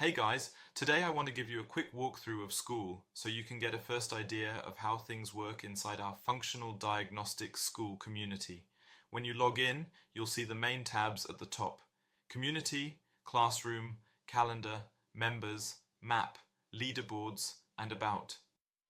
Hey guys, today I want to give you a quick walkthrough of SKOOL so you can get a first idea of how things work inside our Functional Diagnostic SKOOL community. When you log in, you'll see the main tabs at the top: Community, Classroom, Calendar, Members, Map, Leaderboards, and About.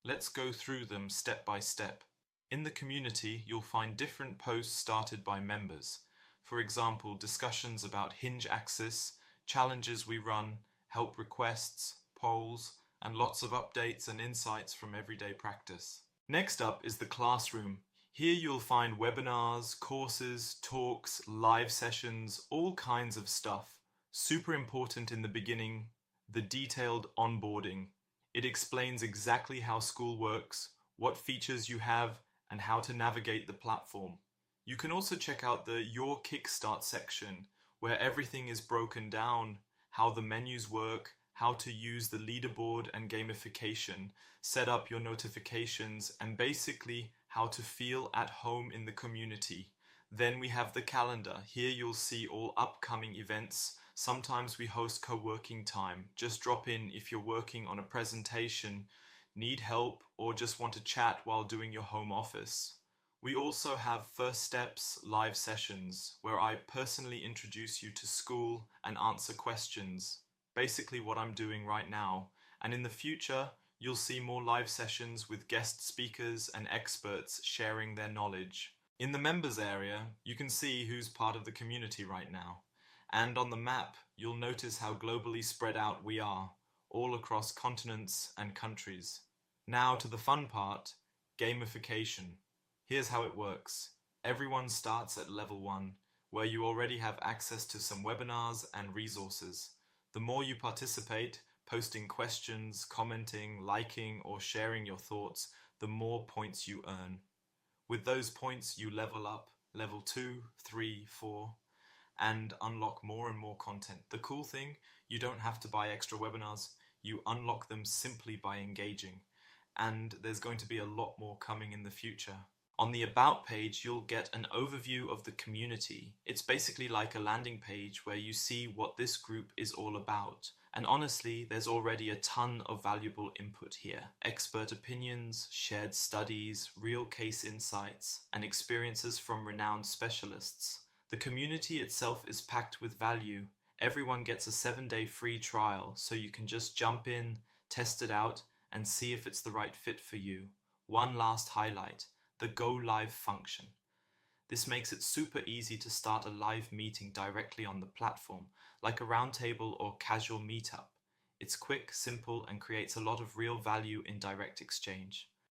Let's go through them step by step. In the community, you'll find different posts started by members. For example, discussions about hinge axis, challenges we run, help requests, polls, and lots of updates and insights from everyday practice. Next up is the classroom. Here you'll find webinars, courses, talks, live sessions, all kinds of stuff. Super important in the beginning, the detailed onboarding. It explains exactly how SKOOL works, what features you have, and how to navigate the platform. You can also check out the Your Kickstart section, where everything is broken down: how the menus work, how to use the leaderboard and gamification, set up your notifications, and basically how to feel at home in the community. Then we have the calendar. Here you'll see all upcoming events. Sometimes we host co-working time. Just drop in if you're working on a presentation, need help, or just want to chat while doing your home office. We also have First Steps live sessions, where I personally introduce you to SKOOL and answer questions. Basically what I'm doing right now. And in the future, you'll see more live sessions with guest speakers and experts sharing their knowledge. In the members area, you can see who's part of the community right now. And on the map, you'll notice how globally spread out we are, all across continents and countries. Now to the fun part, gamification. Here's how it works. Everyone starts at level 1, where you already have access to some webinars and resources. The more you participate, posting questions, commenting, liking, or sharing your thoughts, the more points you earn. With those points, you level up, level 2, 3, 4, and unlock more and more content. The cool thing, you don't have to buy extra webinars. You unlock them simply by engaging. And there's going to be a lot more coming in the future. On the About page, you'll get an overview of the community. It's basically like a landing page where you see what this group is all about. And honestly, there's already a ton of valuable input here. Expert opinions, shared studies, real case insights, and experiences from renowned specialists. The community itself is packed with value. Everyone gets a 7-day free trial, so you can just jump in, test it out, and see if it's the right fit for you. One last highlight: the Go Live function. This makes it super easy to start a live meeting directly on the platform, like a roundtable or casual meetup. It's quick, simple, and creates a lot of real value in direct exchange.